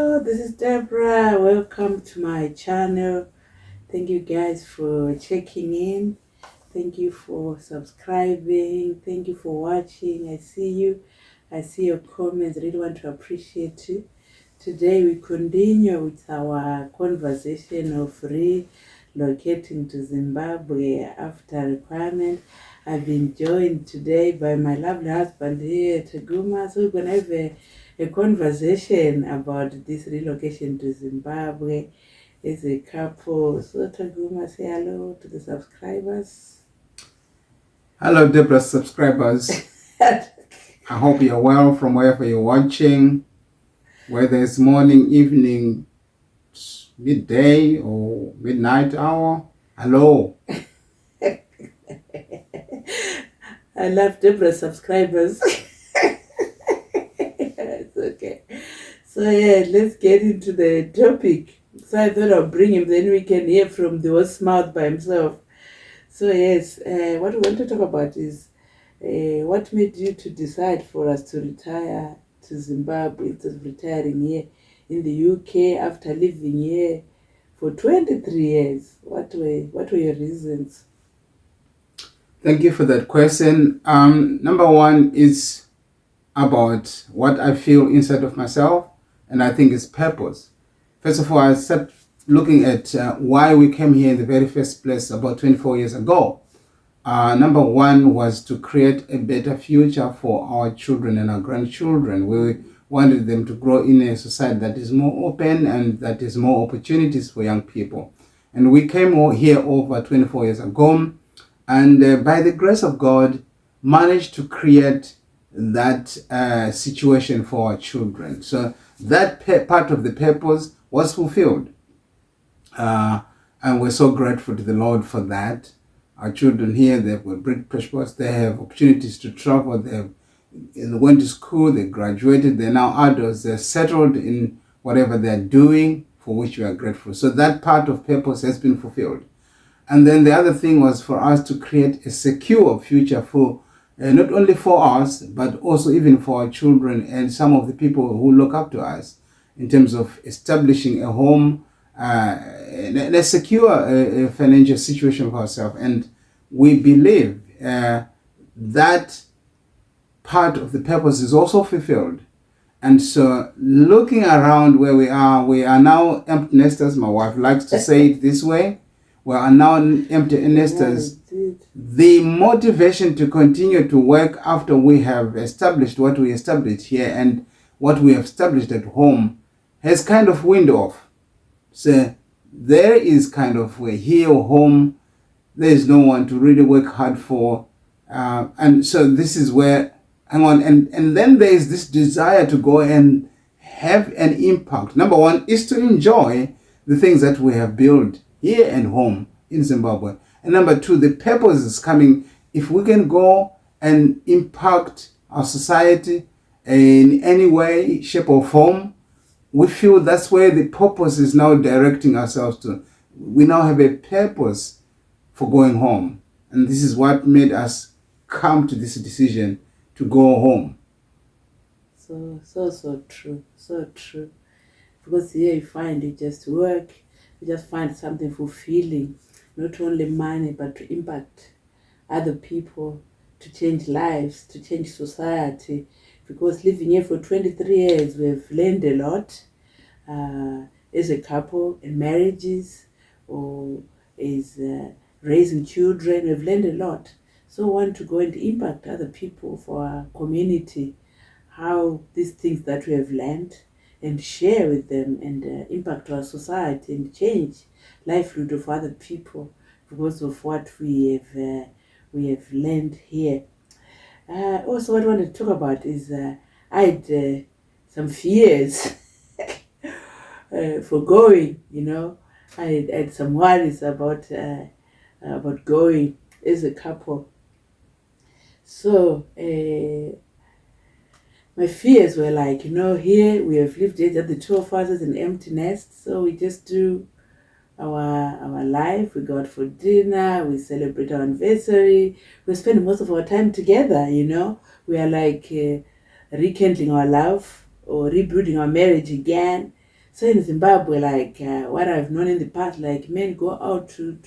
This is Deborah. Welcome to my channel. Thank you guys for checking in. Thank you for subscribing. Thank you for watching. I see you. I see your comments. I really want to appreciate you. Today we continue with our conversation of relocating to Zimbabwe after requirement. I've been joined today by my lovely husband here, Teguma. So we're going to have a conversation about this relocation to Zimbabwe as a couple. So Teguma, say hello to the subscribers. Hello, Deborah subscribers. I hope you're well from wherever you're watching, whether it's morning, evening, midday, or midnight hour. Hello. I love Deborah subscribers. It's okay. So yeah, let's get into the topic. So I thought I'll bring him, then we can hear from the horse's mouth by himself. So yes, what we want to talk about is what made you to decide for us to retire to Zimbabwe instead of retiring here in the UK after living here for 23 years. What were your reasons? Thank you for that question. Number one is about what I feel inside of myself, and I think it's purpose. First of all, I started looking at why we came here in the very first place about 24 years ago. Number one was to create a better future for our children and our grandchildren. We wanted them to grow in a society that is more open and that is more opportunities for young people. And we came here over 24 years ago, and by the grace of God, managed to create that situation for our children. So that part of the purpose was fulfilled. And we're so grateful to the Lord for that. Our children here, they've got British passports, they have opportunities to travel, they went to school, they graduated, they're now adults, they're settled in whatever they're doing, for which we are grateful. So that part of purpose has been fulfilled. And then the other thing was for us to create a secure future for not only for us, but also even for our children and some of the people who look up to us in terms of establishing a home, a secure financial situation for ourselves. And we believe that part of the purpose is also fulfilled. And so looking around where we are now empty nesters. My wife likes to say it this way. We are now empty nesters. The motivation to continue to work after we have established what we established here and what we have established at home has kind of wind off. So there is kind of a here or home. There is no one to really work hard for. And so this is where, and then there is this desire to go and have an impact. Number one is to enjoy the things that we have built here and home in Zimbabwe. And number two, the purpose is coming. If we can go and impact our society in any way, shape or form, we feel that's where the purpose is now directing ourselves to. We now have a purpose for going home. And this is what made us come to this decision to go home. So true. So true. Because here you find you just work, you just find something fulfilling, not only money, but to impact other people, to change lives, to change society. Because living here for 23 years, we've learned a lot as a couple in marriages or as raising children. We've learned a lot. So we want to go and impact other people for our community, how these things that we have learned and share with them and impact our society and change livelihood of other people because of what we have learned here. Also, what I wanted to talk about is I had some fears for going. I had some worries about going as a couple. So my fears were like, here we have lived it, the two of us as an empty nest. So we just do our life. We go out for dinner. We celebrate our anniversary. We spend most of our time together. We are like rekindling our love or rebuilding our marriage again. So in Zimbabwe, like what I've known in the past, like men go out to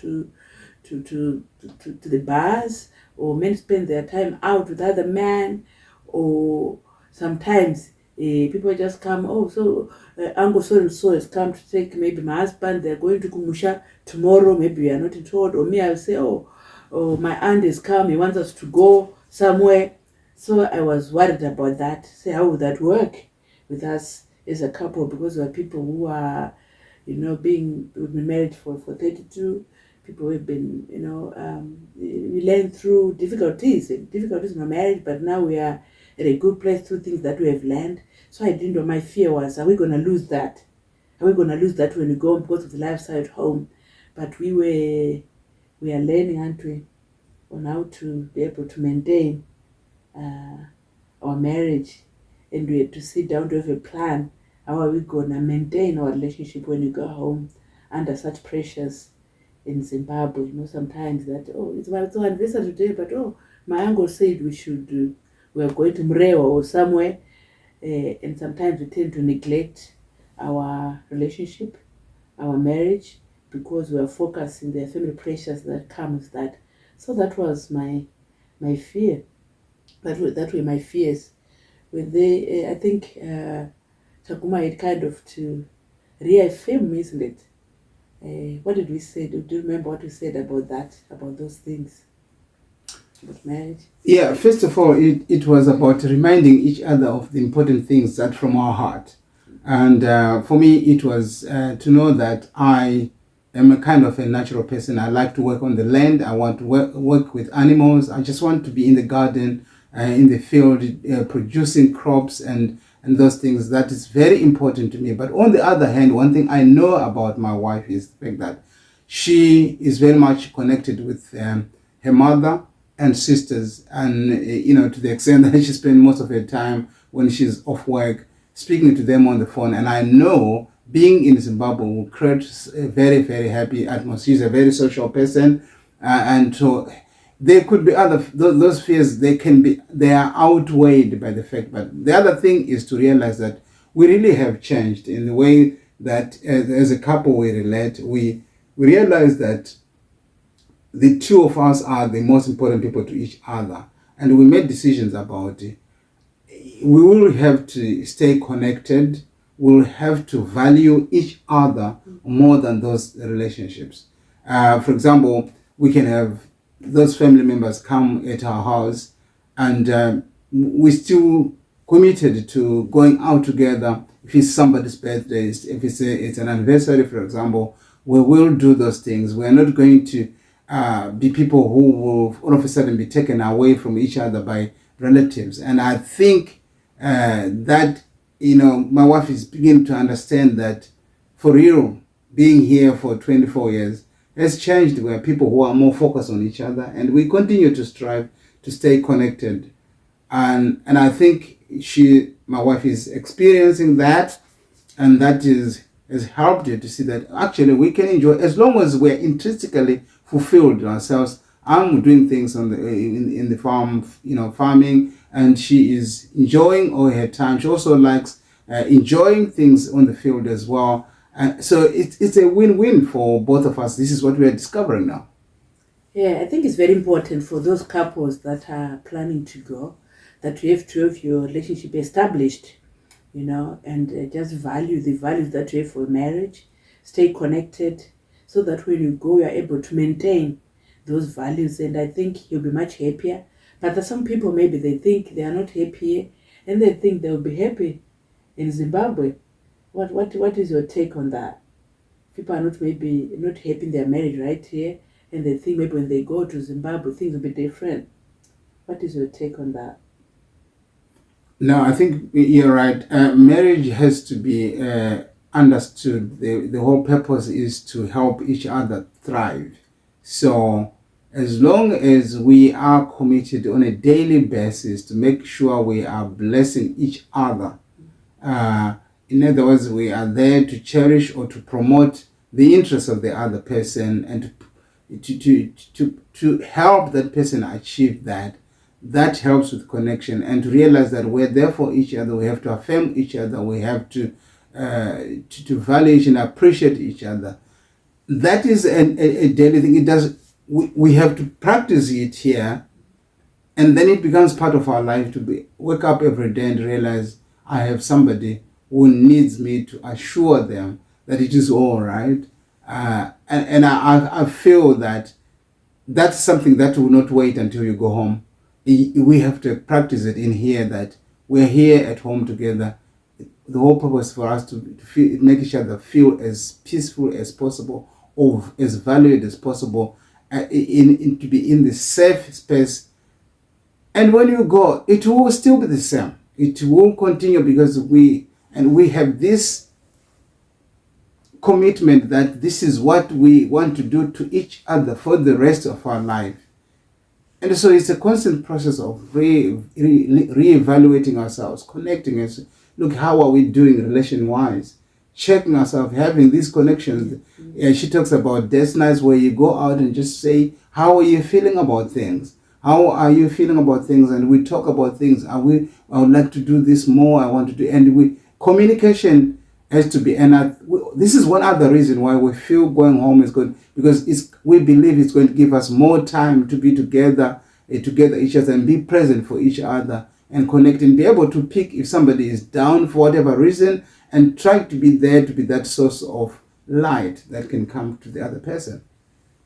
the bars, or men spend their time out with other men, or sometimes people just come, oh, so uncle so and so has come to take maybe my husband, they're going to Kumusha tomorrow, maybe we are not told, or me, I'll say, oh, my aunt has come, he wants us to go somewhere. So I was worried about that. Say, how would that work with us as a couple? Because we are people who are, we've been married for 32. People who have been, we learn through difficulties in our marriage, but now we are at a good place through things that we have learned. So I didn't know. My fear was, are we going to lose that? Are we going to lose that when we go home because of the lifestyle at home? But we are learning, aren't we, on how to be able to maintain our marriage, and we have to sit down to have a plan. How are we going to maintain our relationship when we go home under such pressures in Zimbabwe? Sometimes that, it's my anniversary today, but my uncle said we are going to Mrewa or somewhere, and sometimes we tend to neglect our relationship, our marriage, because we are focused in the family pressures that come with that. So that was my fear. That were my fears. When I think Takuma had kind of to reaffirm, isn't it? What did we say? Do you remember what we said about that, about those things, about marriage? Yeah, first of all, it was about reminding each other of the important things that from our heart. And for me, it was to know that I am a kind of a natural person. I like to work on the land. I want to work with animals. I just want to be in the garden, in the field, producing crops and those things. That is very important to me. But on the other hand, one thing I know about my wife is the fact that she is very much connected with her mother and sisters, and to the extent that she spends most of her time when she's off work speaking to them on the phone. And I know being in Zimbabwe will create a very, very happy atmosphere. She's a very social person, and so there could be other those fears. They are outweighed by the fact. But the other thing is to realize that we really have changed in the way that as a couple we relate. We realize that the two of us are the most important people to each other, and we made decisions about it. We will have to stay connected. We'll have to value each other more than those relationships. For example, we can have those family members come at our house, and we still committed to going out together. If it's somebody's birthday, if it's an anniversary, for example, we will do those things. We're not going to be people who will all of a sudden be taken away from each other by relatives. And I think that my wife is beginning to understand that for real, being here for 24 years has changed. Where people who are more focused on each other, and we continue to strive to stay connected. And I think my wife is experiencing that, and that has helped her to see that actually we can enjoy as long as we're intrinsically fulfilled ourselves. I'm doing things in the farm, farming, and she is enjoying all her time. She also likes enjoying things on the field as well. So it's a win-win for both of us. This is what we are discovering now. Yeah, I think it's very important for those couples that are planning to go, that you have to have your relationship established, and just value the values that you have for marriage, stay connected, so that when you go, you're able to maintain those values. And I think you'll be much happier. But there's some people, maybe they think they are not happy here, and they think they'll be happy in Zimbabwe. What is your take on that? People are maybe not happy in their marriage right here, and they think maybe when they go to Zimbabwe, things will be different. What is your take on that? No, I think you're right. Marriage has to be understood. The whole purpose is to help each other thrive. So as long as we are committed on a daily basis to make sure we are blessing each other, in other words, we are there to cherish or to promote the interests of the other person, and to help that person achieve that. That helps with connection, and to realize that we're there for each other. We have to affirm each other. We have to to value each and appreciate each other. That is a daily thing. It does. We have to practice it here, and then it becomes part of our life to wake up every day and realize I have somebody who needs me to assure them that it is all right. And I feel that that's something that will not wait until you go home. We have to practice it in here, that we're here at home together. The whole purpose for us to feel, make each other feel as peaceful as possible, or as valued as possible, to be in the safe space. And when you go, it will still be the same. It will continue, because we have this commitment that this is what we want to do to each other for the rest of our life. And so it's a constant process of re-evaluating ourselves, connecting us. Look, how are we doing relation-wise? Checking ourselves, having these connections. She talks about date nights where you go out and just say, how are you feeling about things? How are you feeling about things? And we talk about things. I would like to do this more. I want to do, and communication has to be. And this is one other reason why we feel going home is good, because we believe it's going to give us more time to be together each other, and be present for each other, and connect, and be able to pick if somebody is down for whatever reason, and try to be there to be that source of light that can come to the other person.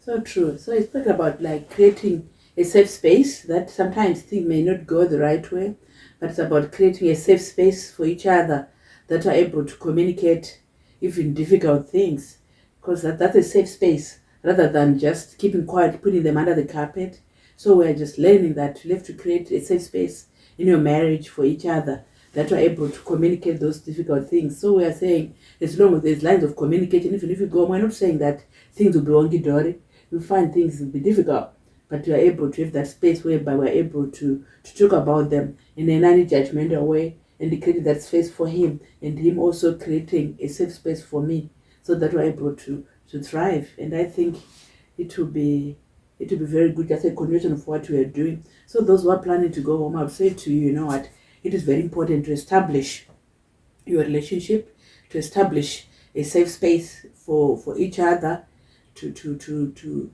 So true. So it's talking about like creating a safe space that sometimes things may not go the right way, but it's about creating a safe space for each other that are able to communicate even difficult things, because that's a safe space rather than just keeping quiet, putting them under the carpet. So we're just learning that you have to create a safe space in your marriage for each other that are able to communicate those difficult things. So we are saying, as long as there's lines of communication, even if you go, we're not saying that things will be wonky-dory. You find things will be difficult, but we are able to have that space whereby we're able to talk about them in a non-judgmental way, and creating that space for him, and him also creating a safe space for me, so that we're able to thrive. And I think it will be very good, just a continuation of what we are doing. So those who are planning to go home, I would say to you, you know what, it is very important to establish your relationship, to establish a safe space for each other, to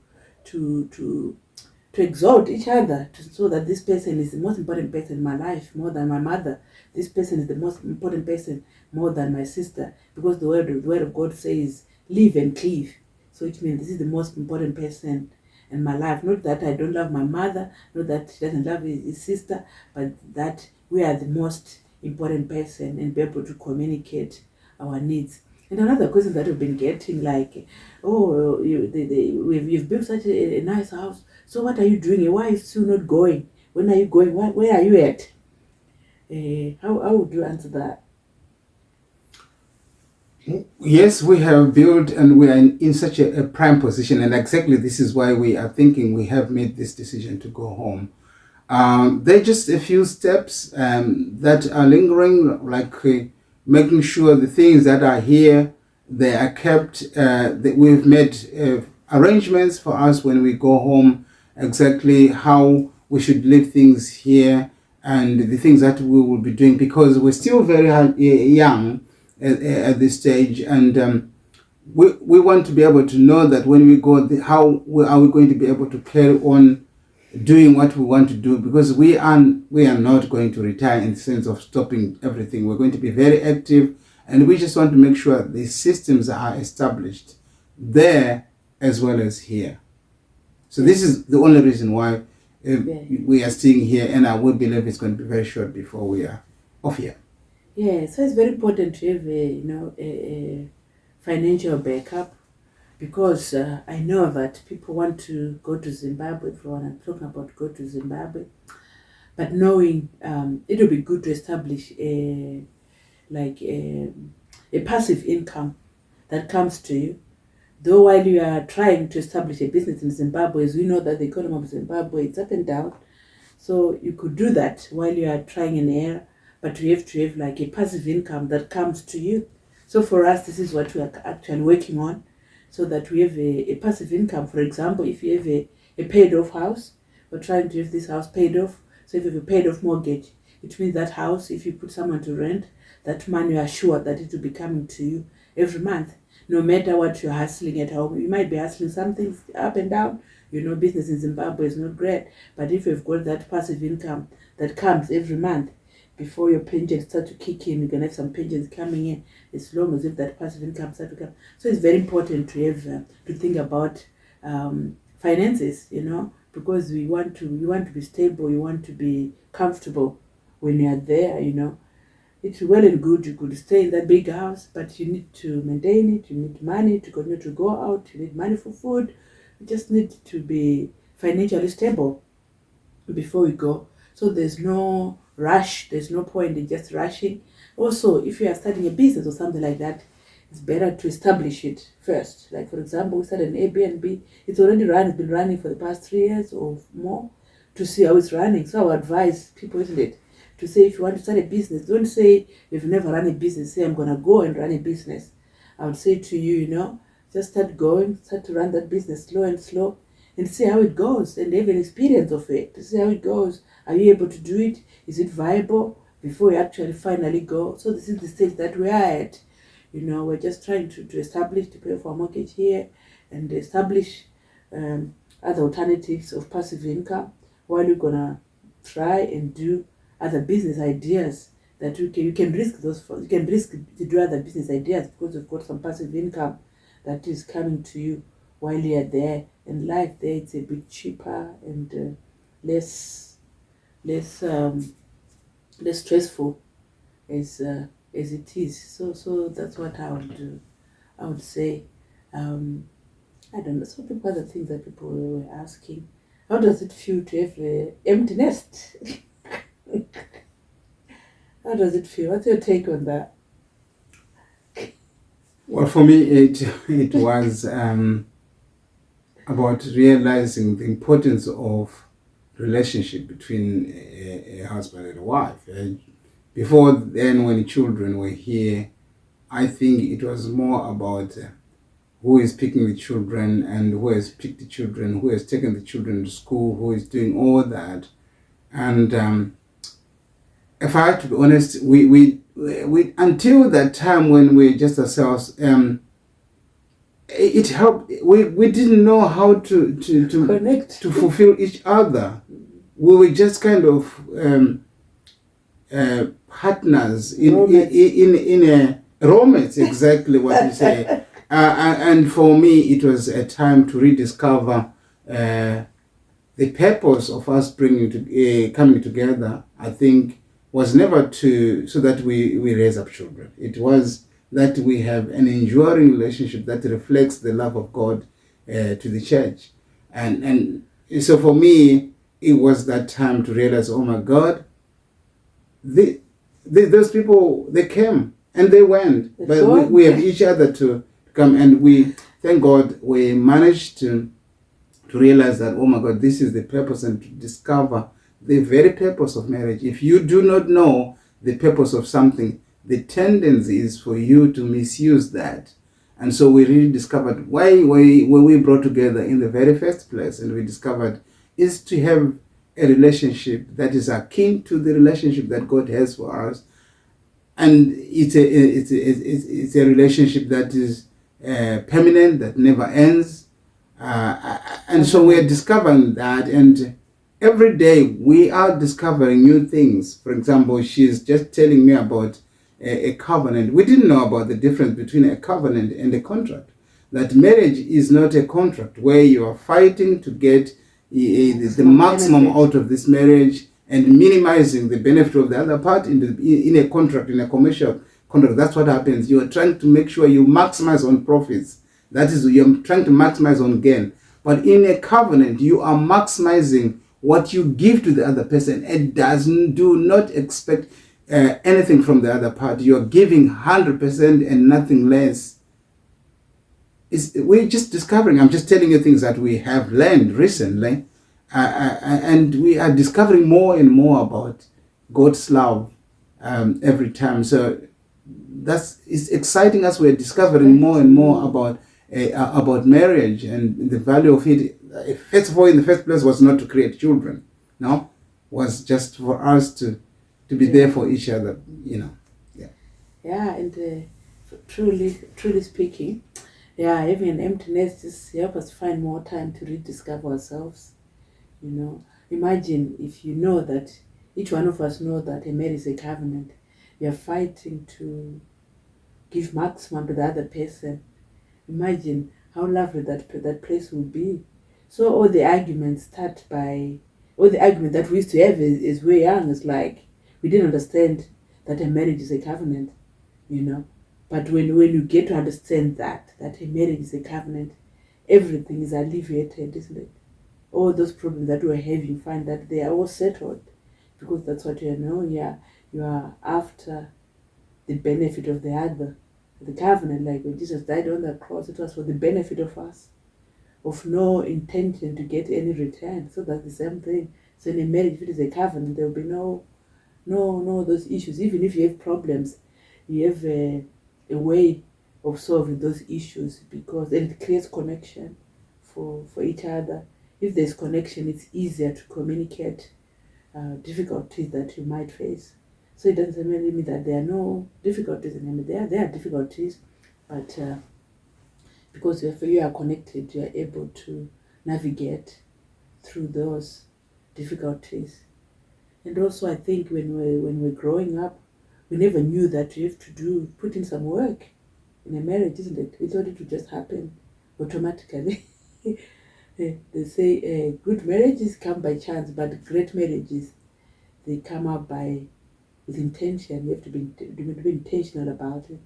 exalt each other, so that this person is the most important person in my life, more than my mother. This person is the most important person, more than my sister, because the word of God says, live and cleave. So it means this is the most important person in my life. Not that I don't love my mother, not that she doesn't love his sister, but that we are the most important person, and be able to communicate our needs. And another question that we've been getting, like, oh, you've built such a nice house, so what are you doing? Why are you still not going? When are you going? Where are you at? How would you answer that? Yes, we have built, and we are in such a prime position, and exactly this is why we are thinking we have made this decision to go home. There are just a few steps that are lingering, like making sure the things that are here, they are kept. That we've made arrangements for us when we go home, exactly how we should leave things here, and the things that we will be doing, because we're still very young at this stage, and we want to be able to know that when we go, how are we going to be able to carry on doing what we want to do, because we are not going to retire in the sense of stopping everything. We're going to be very active, and we just want to make sure the systems are established there as well as here. So this is the only reason why we are staying here, and I would believe it's going to be very short before we are off here. Yeah, so it's very important to have a financial backup, because I know that people want to go to Zimbabwe. For I'm talking about go to Zimbabwe, but knowing it will be good to establish a passive income that comes to you. Though while you are trying to establish a business in Zimbabwe, as we know that the economy of Zimbabwe is up and down, so you could do that while you are trying an air, but you have to have like a passive income that comes to you. So for us, this is what we are actually working on, so that we have a passive income. For example, if you have a paid off house, we're trying to have this house paid off. So if you have a paid off mortgage, It means that house, if you put someone to rent, that money you are sure that it will be coming to you every month. No matter what you're hustling at home, you might be hustling something up and down. Business in Zimbabwe is not great, but if you've got that passive income that comes every month, before your pensions start to kick in, you're gonna have some pensions coming in. As long as if that passive income starts to come, so it's very important to have to think about finances, because you want to be stable, you want to be comfortable when you are there. It's well and good you could stay in that big house, but you need to maintain it. You need money to continue to go out. You need money for food. You just need to be financially stable before we go. So there's no rush. There's no point in just rushing. Also, if you are starting a business or something like that, it's better to establish it first. Like, for example, we started an Airbnb. It's already run. It's been running for the past 3 years or more, to see how it's running. So I would advise people, isn't it, to say, if you want to start a business, don't say you've never run a business, say I'm going to go and run a business. I would say to you, just start to run that business slow and see how it goes, and have an experience of it to see how it goes. Are you able to do it? Is it viable before you actually finally go? So this is the stage that we are at. We're just trying to establish, to pay for a mortgage here and establish other alternatives of passive income, while we're going to try and do other business ideas that you can risk you can risk to do other business ideas, because you've got some passive income that is coming to you while you're there. And life there, it's a bit cheaper and less stressful as it is. So that's what I would do. I would say, I don't know. Some people, other things that people were asking. How does it feel to have an empty nest? How does it feel? What's your take on that? Well, for me, it was about realizing the importance of relationship between a husband and a wife. Before then, when the children were here, I think it was more about who is picking the children and who has picked the children, who has taken the children to school, who is doing all that. And if I had to be honest, we until that time when we just ourselves, it helped. We didn't know how to Connect, to fulfill each other. We were just kind of partners in a romance, exactly what you say. And for me, it was a time to rediscover the purpose of us coming together. I think was never so that we raise up children. It was that we have an enduring relationship that reflects the love of God to the church. And so for me, it was that time to realize, oh my God, those people, they came and they went. But we have each other to come, and we, thank God, we managed to realize that, oh my God, this is the purpose, and to discover the very purpose of marriage. If you do not know the purpose of something, the tendency is for you to misuse that. And so we really discovered why we brought together in the very first place, and we discovered is to have a relationship that is akin to the relationship that God has for us. And it's a relationship that is permanent, that never ends. And so we are discovering that, and every day we are discovering new things. For example, she's just telling me about a covenant. We didn't know about the difference between a covenant and a contract. That marriage is not a contract where you are fighting to get the maximum out of this marriage and minimizing the benefit of the other part in a contract, in a commercial contract. That's what happens. You are trying to make sure you maximize on profits. That is, you're trying to maximize on gain. But in a covenant, you are maximizing what you give to the other person and do not expect anything from the other party. You're giving 100% and nothing less. We're just discovering. I'm just telling you things that we have learned recently, and we are discovering more and more about God's love every time. So it's exciting as we're discovering more and more about marriage and the value of it. First of all, in the first place, was not to create children. No, was just for us to to be there for each other, you know. Yeah, and truly speaking, yeah, having an empty nest just help us find more time to rediscover ourselves. You know, imagine if you know that each one of us know that a marriage is a covenant. We are fighting to give maximum to the other person. Imagine how lovely that place would be. So all the arguments start by all the argument that we used to have is we're young. It's like we didn't understand that a marriage is a covenant, you know. But when you get to understand that a marriage is a covenant, everything is alleviated, isn't it? All those problems that we were having, find that they are all settled because that's what you know. Yeah, you are after the benefit of the other. The covenant, like when Jesus died on the cross, it was for the benefit of us, of no intention to get any return. So that's the same thing. So in a marriage, if it is a covenant, there will be no those issues. Even if you have problems, you have a way of solving those issues because then it creates connection for each other. If there's connection, it's easier to communicate difficulties that you might face. So it doesn't really mean that there are no difficulties in them. There are difficulties, but because if you are connected, you are able to navigate through those difficulties. And also, I think when we're growing up, we never knew that you have to put in some work in a marriage, isn't it? We thought it would just happen automatically. They say good marriages come by chance, but great marriages, they come up with intention. You have to be intentional about it,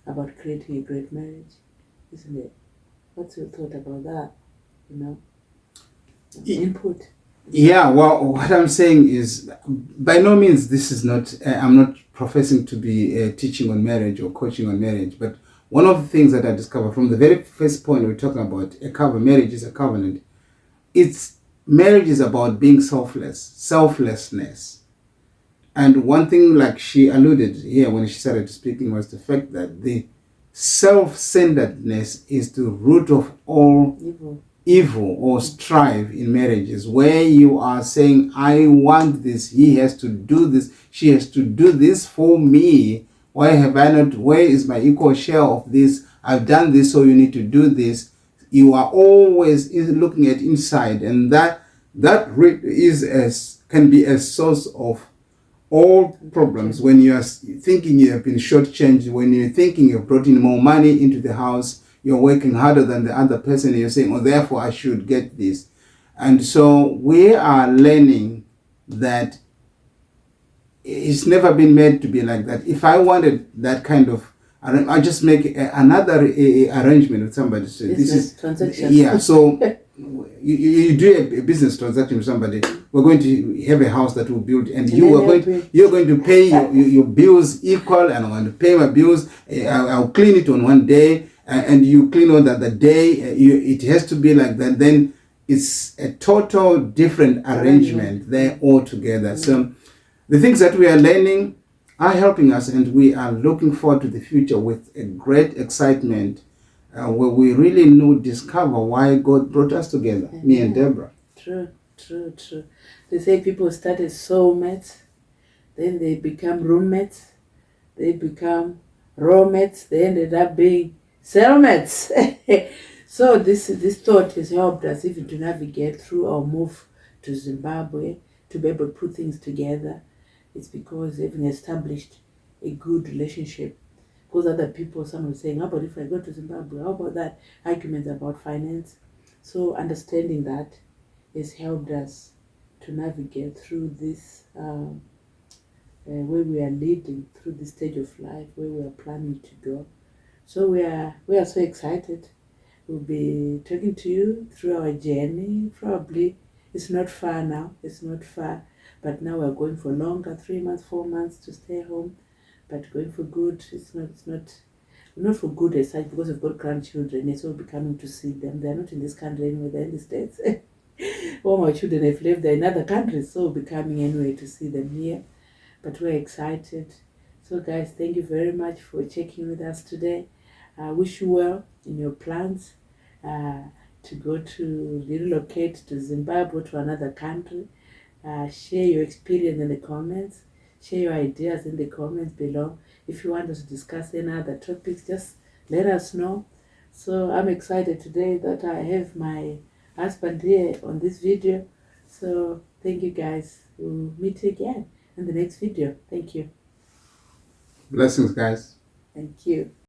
about creating a great marriage, isn't it? What's your thought about that? You know, input. Yeah, well, what I'm saying is, by no means this is not. I'm not professing to be teaching on marriage or coaching on marriage, but one of the things that I discovered from the very first point we're talking about marriage is a covenant. It's marriage is about being selflessness. And one thing, like she alluded here when she started speaking, was the fact that the self-centeredness is the root of all evil or strife in marriages, where you are saying, I want this, he has to do this, she has to do this for me. Why have I not? Where is my equal share of this? I've done this, so you need to do this. You are always looking at inside, and that can be a source of all problems. When you are thinking you have been shortchanged, when you're thinking you've brought in more money into the house, you're working harder than the other person, and you're saying, oh, therefore I should get this. And so we are learning that it's never been made to be like that. If I wanted that kind of, I just make another arrangement with somebody. So this is transaction. Yeah. So you do a business transaction with somebody. We're going to have a house that we'll build, and you're going to pay your bills equal, and I'm going to pay my bills. I'll clean it on one day, and you clean on the other day. It has to be like that. Then it's a total different arrangement there altogether. So the things that we are learning are helping us, and we are looking forward to the future with a great excitement, where we really discover why God brought us together, me and Deborah. True. They say people start as soulmates, then they become roommates, they become roommates, they ended up being cellmates. So this thought has helped us even to navigate through our move to Zimbabwe, to be able to put things together. It's because having established a good relationship. Because other people, someone saying, how about if I go to Zimbabwe? How about that? Arguments about finance. So understanding that has helped us to navigate through this, where we are leading through this stage of life, where we are planning to go. So we are so excited. We'll be talking to you through our journey. Probably it's not far now. It's not far. But now we're going for longer, 3 months, 4 months to stay home. But going for good, it's not for good as such, because we've got grandchildren. It's all be coming to see them. They're not in this country anyway, they're in the States. All my children have left, they're in other countries, so we'll be coming anyway to see them here. But we're excited. So guys, thank you very much for checking with us today. I wish you well in your plans to go to relocate to Zimbabwe, to another country. Share your experience in the comments. Share your ideas in the comments below. If you want us to discuss any other topics, just let us know. So I'm excited today that I have my husband here on this video. So thank you guys. We'll meet again in the next video. Thank you. Blessings, guys. Thank you.